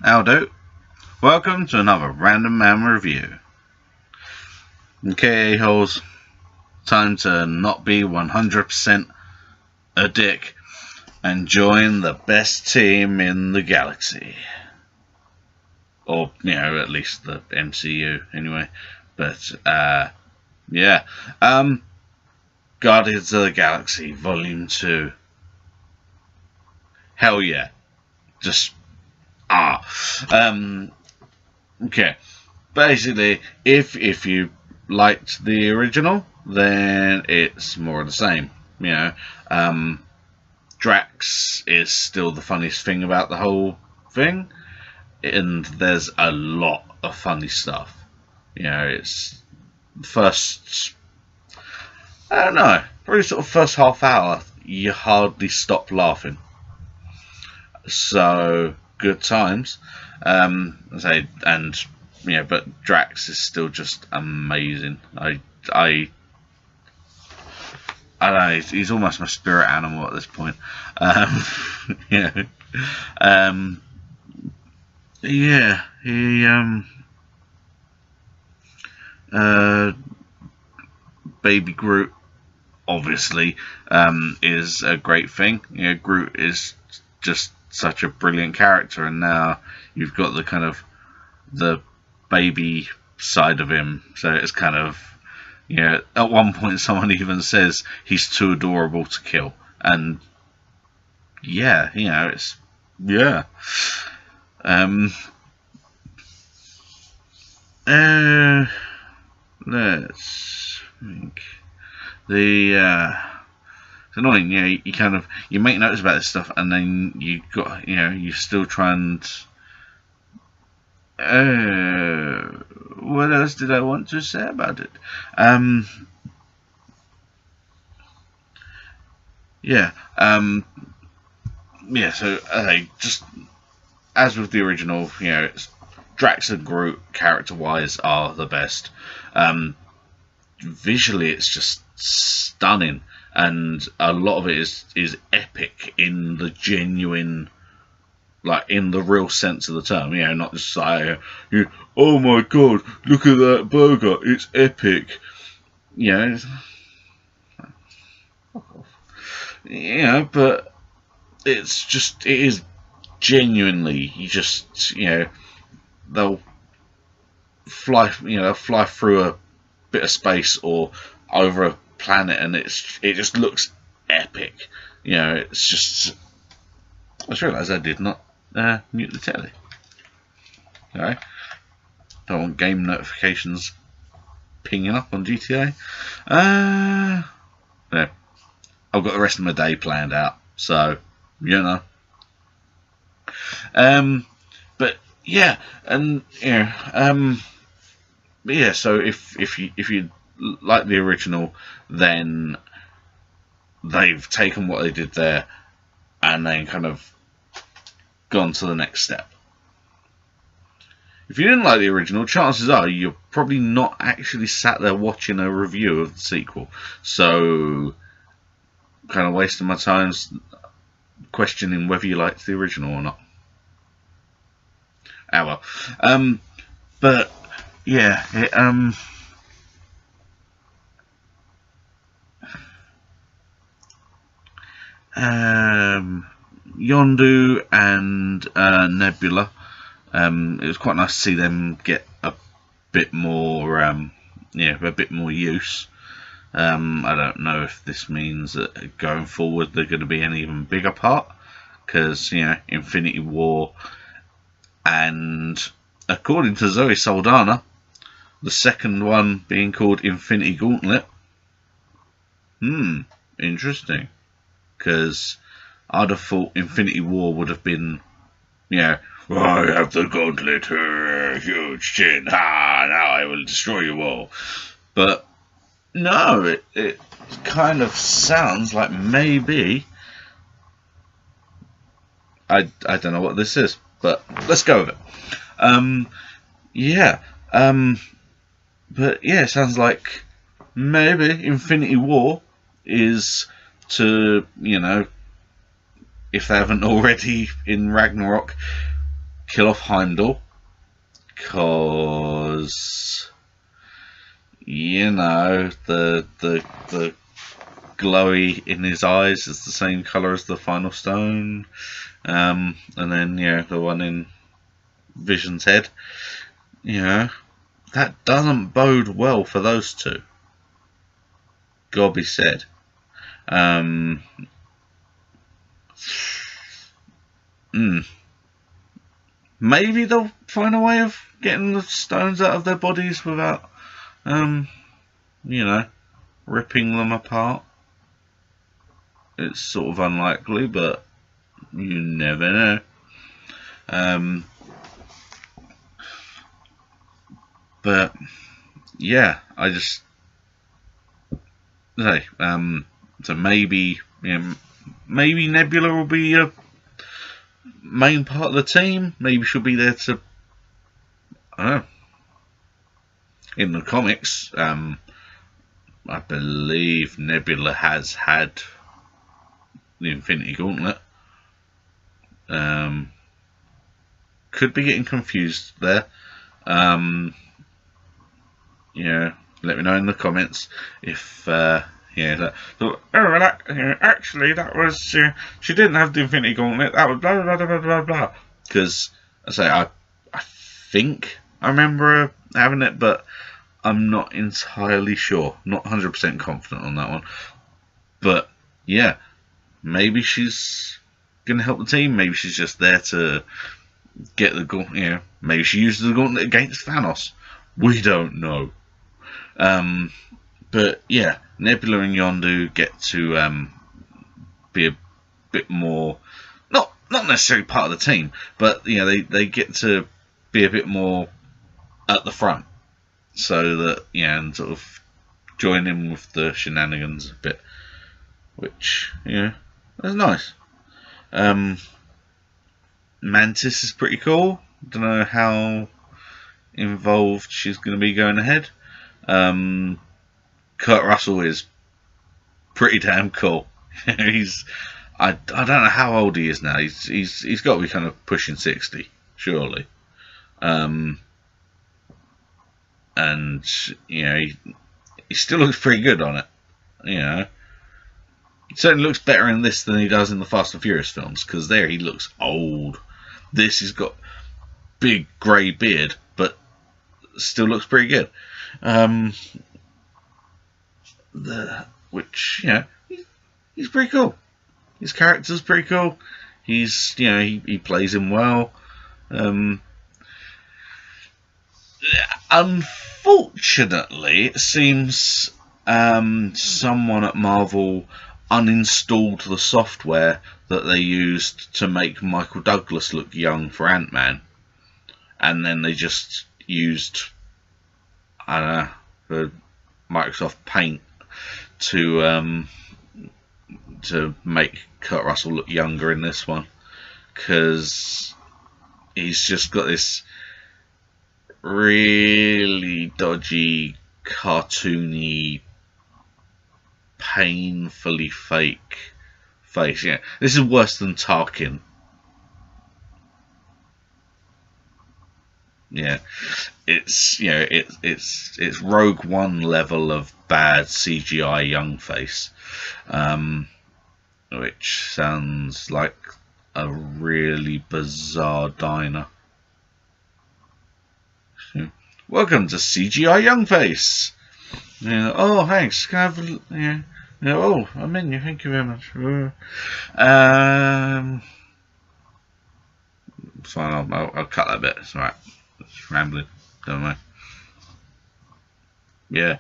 Howdo. Welcome to another Random Man review. Okay, a-holes, time to not be 100% a dick and join the best team in the galaxy. Or, you know, at least the MCU, anyway. But, yeah. Guardians of the Galaxy, Volume 2. Hell yeah. Just, okay. Basically, if you liked the original, then it's more of the same. You know, Drax is still the funniest thing about the whole thing, and there's a lot of funny stuff. You know, it's first, I don't know, probably sort of first half hour, you hardly stop laughing. So good times. And yeah, but Drax is still just amazing. I don't know. He's almost my spirit animal at this point. Yeah. Yeah. He Baby Groot obviously is a great thing. You know, Groot is just such a brilliant character, and now you've got the kind of the baby side of him, so it's kind of, you know, at one point someone even says he's too adorable to kill, and yeah, you know, it's, yeah. Let's think. It's annoying, you know, you kind of, you make notes about this stuff, and then you got, you know, you still try and, what else did I want to say about it? Yeah, yeah, so, just, as with the original, you know, it's, Drax and Groot, character-wise, are the best. Visually, it's just stunning, and a lot of it is epic in the genuine, like, in the real sense of the term, you know, not just like, you know, oh my god, look at that burger, it's epic, you know, you know, but it's just, it is genuinely, you just, you know, they'll fly, you know, fly through a bit of space or over a planet, and it just looks epic, you know. It's just, I just realised I did not mute the telly. Okay, don't want game notifications pinging up on GTA. Yeah, I've got the rest of my day planned out, so you know. But yeah, and you know, but yeah. So if you like the original, then they've taken what they did there and then kind of gone to the next step. If you didn't like the original, chances are you're probably not actually sat there watching a review of the sequel. So, kind of wasting my time questioning whether you liked the original or not. Ah well. But yeah, Yondu and Nebula. It was quite nice to see them get a bit more, yeah, a bit more use. I don't know if this means that going forward they're going to be an even bigger part, because, you know, Infinity War, and according to Zoe Saldana, the second one being called Infinity Gauntlet. Interesting. Because I'd have thought Infinity War would have been, you know, I have the gauntlet, huge chin, now I will destroy you all. But no, it kind of sounds like maybe, I don't know what this is, but let's go with it. Yeah, but yeah, it sounds like maybe Infinity War is to, you know, if they haven't already in Ragnarok, kill off Heimdall, because, you know, the glowy in his eyes is the same colour as the Final Stone, and then, yeah, the one in Vision's head. You know, that doesn't bode well for those two. God be said. Maybe they'll find a way of getting the stones out of their bodies without, you know, ripping them apart. It's sort of unlikely, but you never know. But yeah, I just say, so maybe, you know, maybe Nebula will be a main part of the team. Maybe she'll be there to, I don't know. In the comics, I believe Nebula has had the Infinity Gauntlet. Could be getting confused there. Yeah, let me know in the comments if yeah, actually that was she didn't have the Infinity Gauntlet. That was blah blah blah blah blah blah. Because I say I think I remember her having it, but I'm not entirely sure. Not 100% confident on that one. But yeah, maybe she's gonna help the team. Maybe she's just there to get the gauntlet. You know, maybe she uses the gauntlet against Thanos. We don't know. But yeah, Nebula and Yondu get to be a bit more, not necessarily part of the team, but you know, they get to be a bit more at the front, so that, yeah, and sort of join in with the shenanigans a bit, which, yeah, that's nice. Mantis is pretty cool. Don't know how involved she's going to be going ahead. Kurt Russell is pretty damn cool. I don't know how old he is now. He's got to be kind of pushing 60, surely. And you know, he still looks pretty good on it. You know, he certainly looks better in this than he does in the Fast and Furious films, because there he looks old. This, he's got big grey beard, but still looks pretty good. Which, you know, he's pretty cool. His character's pretty cool. He's, you know, he plays him well. Unfortunately, it seems someone at Marvel uninstalled the software that they used to make Michael Douglas look young for Ant-Man, and then they just used, I don't know, the Microsoft Paint to make Kurt Russell look younger in this one, because he's just got this really dodgy, cartoony, painfully fake face. Yeah, this is worse than Tarkin. Yeah, it's, you know, it's Rogue One level of bad CGI young face, which sounds like a really bizarre diner. Welcome to CGI young face. Yeah, oh, thanks. Can I have a, yeah, yeah, oh, a menu. Thank you very much. Fine, I'll cut that bit. It's alright. It's rambling. Don't mind. Yeah.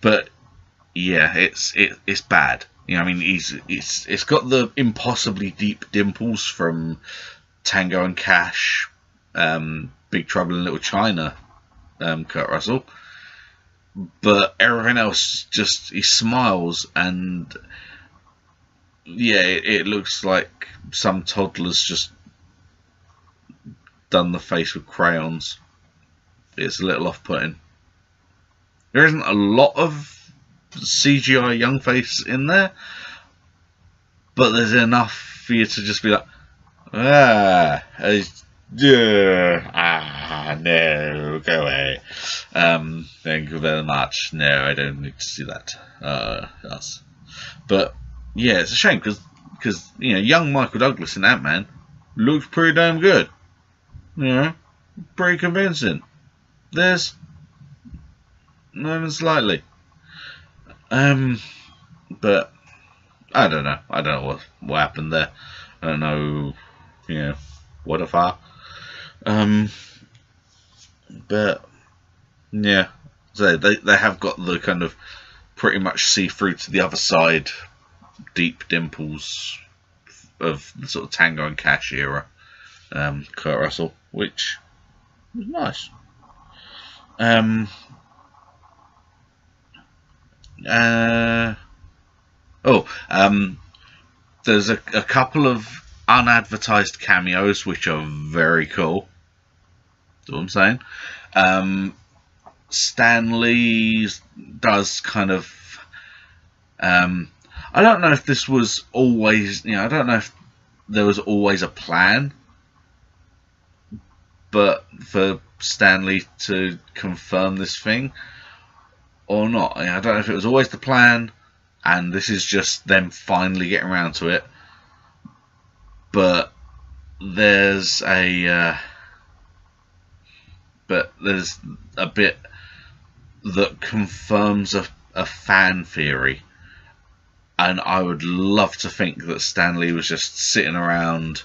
But yeah, it's bad. You know, I mean, it's got the impossibly deep dimples from Tango and Cash, Big Trouble in Little China, Kurt Russell. But everything else, just, he smiles, and yeah, it looks like some toddler's just done the face with crayons. It's a little off-putting. There isn't a lot of CGI young face in there, but there's enough for you to just be like, no, go away. Thank you very much. No, I don't need to see that. Yes. But yeah, it's a shame because you know, young Michael Douglas in Ant-Man looks pretty damn good. You know, pretty convincing. There's not even slightly. But I don't know. I don't know what happened there. I don't know. You know, what if I? But yeah, so they have got the kind of pretty much see through to the other side, deep dimples of the sort of Tango and Cash era, Kurt Russell, which was nice. There's a couple of unadvertised cameos which are very cool. That's what I'm saying. Stan Lee does kind of. I don't know if this was always. You know, I don't know if there was always a plan, but for Stan Lee to confirm this thing or not. I don't know if it was always the plan, and this is just them finally getting around to it. But there's a bit that confirms a fan theory, and I would love to think that Stan Lee was just sitting around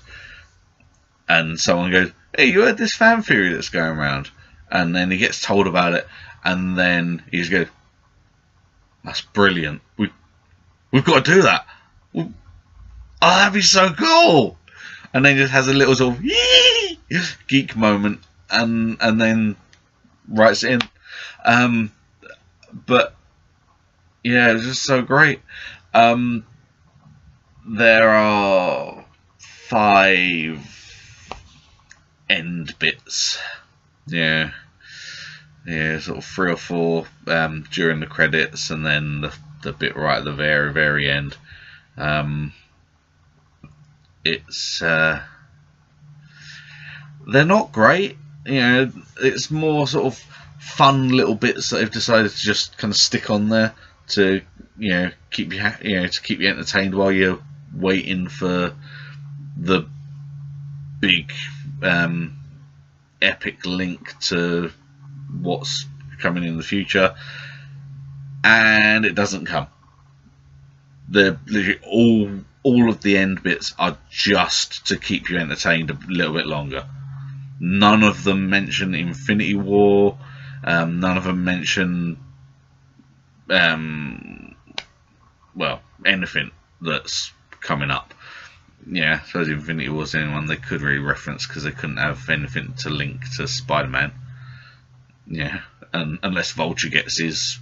and someone goes, "Hey, you heard this fan theory that's going around?" And then he gets told about it, and then he just goes, "That's brilliant. We've got to do that. Oh, that'd be so cool!" And then just has a little sort of geek moment, and then writes it in. But yeah, it was just so great. There are 5 end bits. Yeah, sort of 3 or 4 during the credits, and then the bit right at the very, very end. It's they're not great. You know, it's more sort of fun little bits that they've decided to just kind of stick on there to, you know, keep you to keep you entertained while you're waiting for the big epic link to what's coming in the future, and it doesn't come. They're literally all of the end bits are just to keep you entertained a little bit longer. None of them mention Infinity War. None of them mention well, anything that's coming up. Yeah, I suppose Infinity War was the only one they could really reference because they couldn't have anything to link to Spider-Man. Yeah, and unless Vulture gets his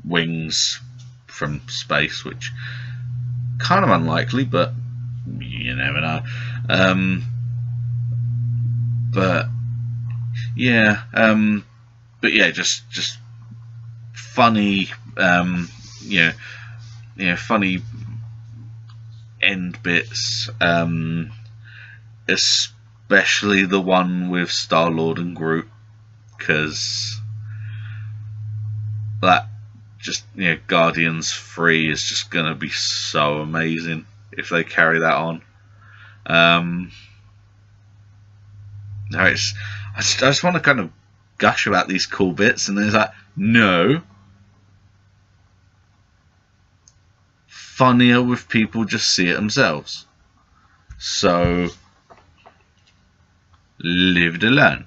wings from space, which kind of unlikely, but you never know. But yeah, just funny, funny end bits, especially the one with Star-Lord and Groot, because that just, Guardians 3 is just gonna be so amazing if they carry that on. No, I just want to kind of gush about these cool bits, and then it's like, no, funnier with people just see it themselves. So leave it alone.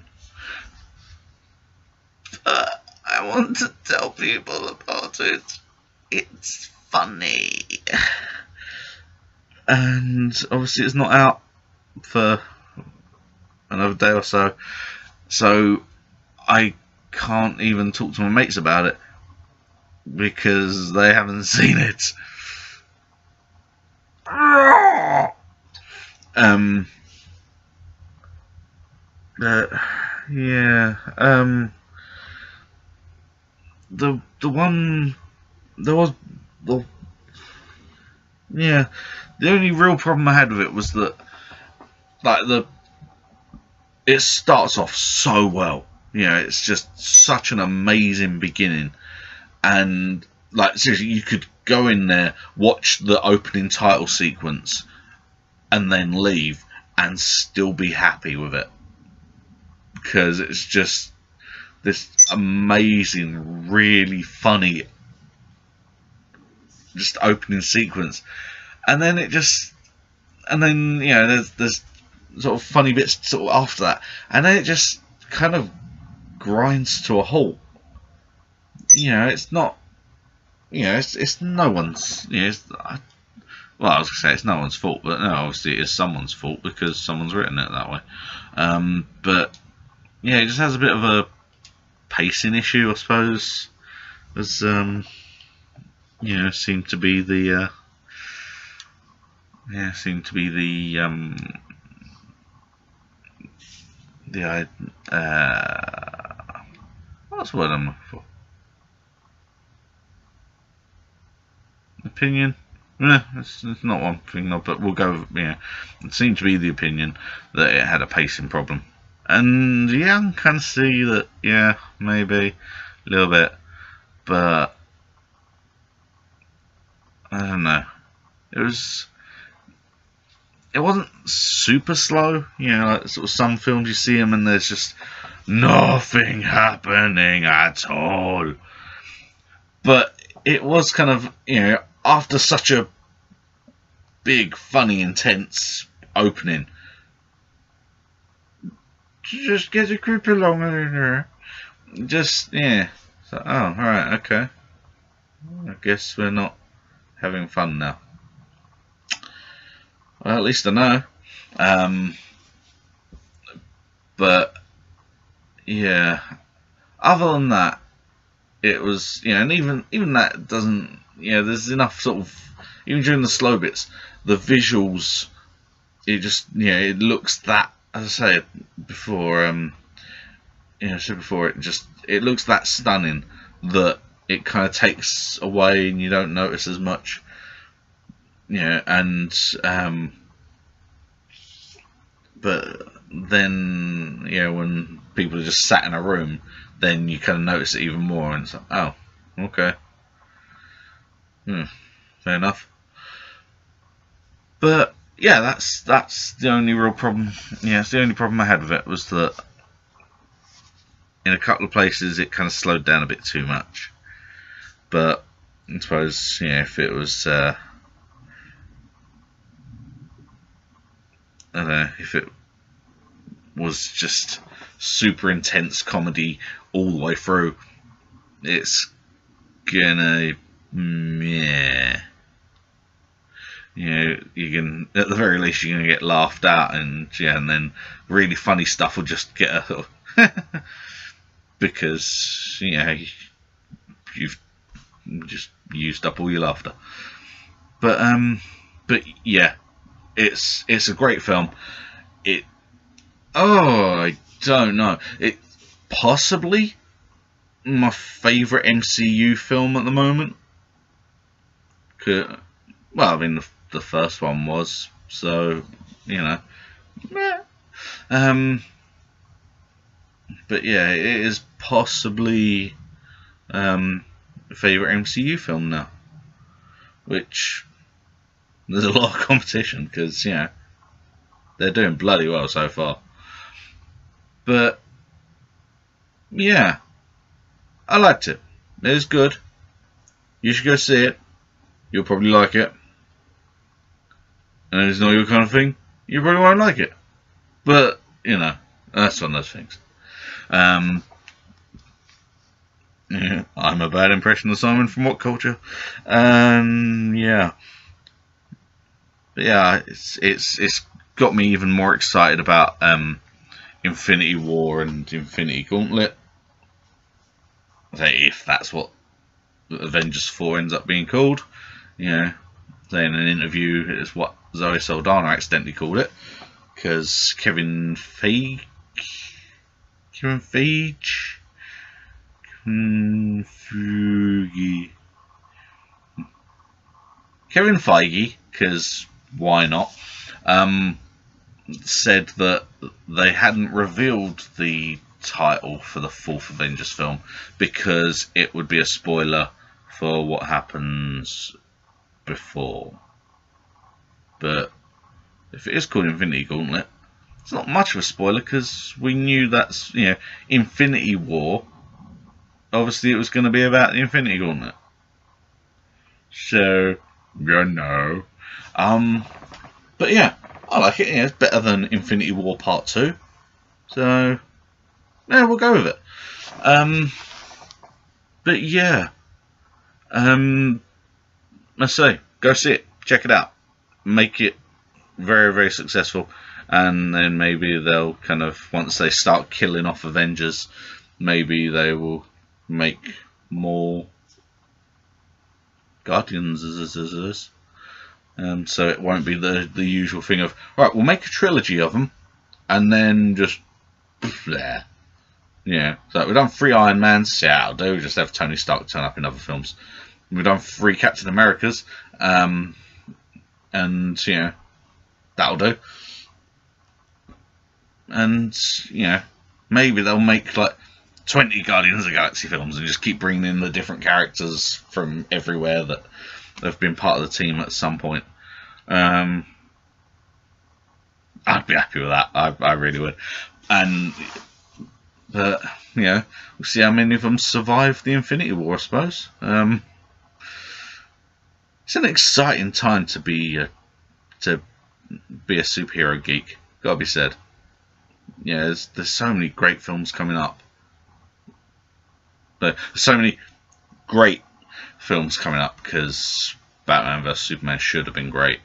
I want to tell people about it. It's funny. And obviously it's not out for another day or so. So I can't even talk to my mates about it because they haven't seen it. But yeah, the one there was the yeah the only real problem I had with it was that like it starts off so well. You know, it's just such an amazing beginning, and like seriously, you could go in there, watch the opening title sequence, and then leave and still be happy with it, because it's just this amazing, really funny, just opening sequence, and then you know, there's sort of funny bits sort of after that, and then it just kind of grinds to a halt. You know, it's not, you know, it's no one's, you know, well, I was gonna say it's no one's fault, but no, obviously it is someone's fault because someone's written it that way. But yeah, it just has a bit of a pacing issue, I suppose, as you know, seemed to be the what's the word I'm looking for? Opinion? It's not one thing, but we'll go. Yeah, it seemed to be the opinion that it had a pacing problem, and yeah, I can kind of see that. Yeah, maybe a little bit, but I don't know. It wasn't super slow. You know, like sort of some films you see them and there's just nothing happening at all. But it was kind of, you know, after such a big, funny, intense opening, just get a creep along in there. Just, yeah. So, oh, alright, okay. I guess we're not having fun now. Well, at least I know. But yeah, other than that, it was, you know, and even that doesn't, you know, there's enough sort of, even during the slow bits, the visuals, it just, you know, it looks that, as I said before, you know, said before, it looks that stunning that it kind of takes away and you don't notice as much. Yeah, and but then, you know, when people are just sat in a room, then you kind of notice it even more, and it's like, oh, okay, fair enough. But yeah, that's the only real problem. Yeah, it's the only problem I had with it, was that in a couple of places it kind of slowed down a bit too much. But I suppose, you know, if it was I don't know, if it was just super intense comedy all the way through, it's gonna, yeah, you know, you can, at the very least, you're gonna get laughed at, and yeah, and then really funny stuff will just get a because, you know, you've just used up all your laughter. But yeah, it's a great film. I don't know. It possibly my favourite MCU film at the moment. Well, I mean, the first one was, so, you know. But yeah, it is possibly a favourite MCU film now, which there's a lot of competition, because, you know, they're doing bloody well so far. But yeah, I liked it. It was good. You should go see it. You'll probably like it. And if it's not your kind of thing, you probably won't like it. But, you know, that's one of those things. Yeah, I'm a bad impression of Simon from What Culture. Yeah. But yeah, it's got me even more excited about Infinity War and Infinity Gauntlet. If that's what Avengers 4 ends up being called, you know, in an interview, it's what Zoe Saldana accidentally called it, because Kevin Feige, Kevin Feige, because why not, said that they hadn't revealed the title for the fourth Avengers film because it would be a spoiler for what happens before. But if it is called Infinity Gauntlet, it's not much of a spoiler because we knew that's, Infinity War. Obviously, it was going to be about the Infinity Gauntlet. So, but yeah, I like it. Yeah, it's better than Infinity War Part 2. So, yeah, we'll go with it. But yeah, let's say, go see it, check it out, make it very, very successful, and then maybe they'll kind of, once they start killing off Avengers, maybe they will make more Guardians. So it won't be the usual thing of, right, we'll make a trilogy of them, and then just there. Yeah, so we've done 3 Iron Mans, yeah, I'll do, just have Tony Stark turn up in other films. We've done 3 Captain Americas, and, that'll do. And, maybe they'll make, like, 20 Guardians of the Galaxy films and just keep bringing in the different characters from everywhere that have been part of the team at some point. I'd be happy with that. I really would. But we'll see how many of them survive the Infinity War, I suppose. It's an exciting time to be a superhero geek. Gotta be said. Yeah, there's so many great films coming up. There's so many great films coming up because Batman vs Superman should have been great.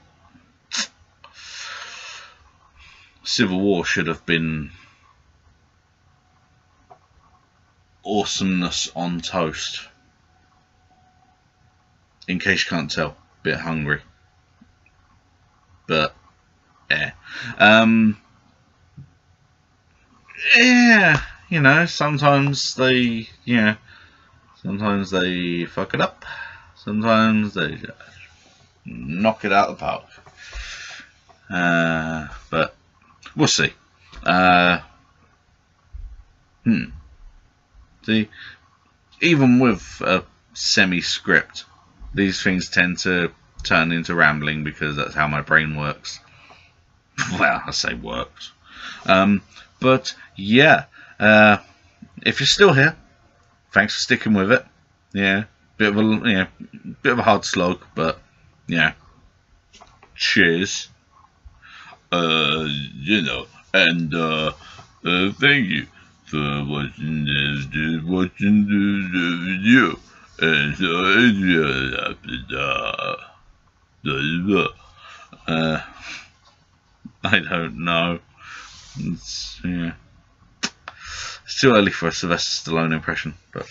Civil War should have been awesomeness on toast. In case you can't tell, a bit hungry. But yeah. Sometimes they fuck it up. Sometimes they just knock it out of the park. But we'll see. See, even with a semi-script, these things tend to turn into rambling because that's how my brain works. Well, I say works. But yeah, if you're still here, thanks for sticking with it. Yeah, bit of a hard slog, but yeah. Cheers. And thank you for watching this video. And I don't know. It's too early for a Sylvester Stallone impression, but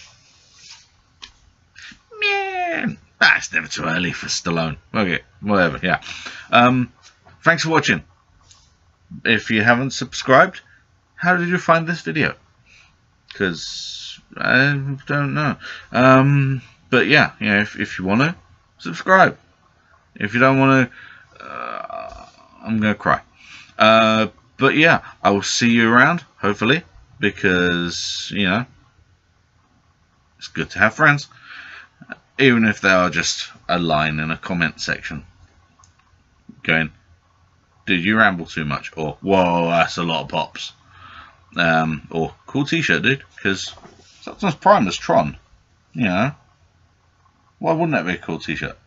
it's never too early for Stallone. Okay, whatever. Yeah. Thanks for watching. If you haven't subscribed, how did you find this video? Because I don't know. But yeah, if you want to subscribe. If you don't want to, I'm gonna cry. But yeah, I will see you around, hopefully, because it's good to have friends, even if they are just a line in a comment section going, "Dude, you ramble too much," or "Whoa, that's a lot of pops," or "Cool t-shirt, dude," because sometimes Prime is Tron. Why wouldn't that be a cool t-shirt?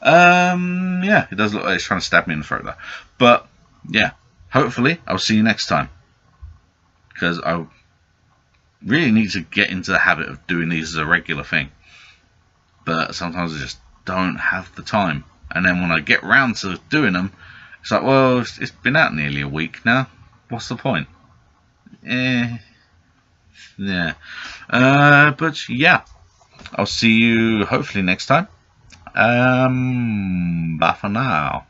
Yeah, it does look like it's trying to stab me in the throat there. But yeah, hopefully I'll see you next time, because I really need to get into the habit of doing these as a regular thing. But sometimes I just don't have the time, and then when I get round to doing them, it's like, well, it's been out nearly a week now. What's the point? Yeah. But yeah, I'll see you hopefully next time. Bye for now.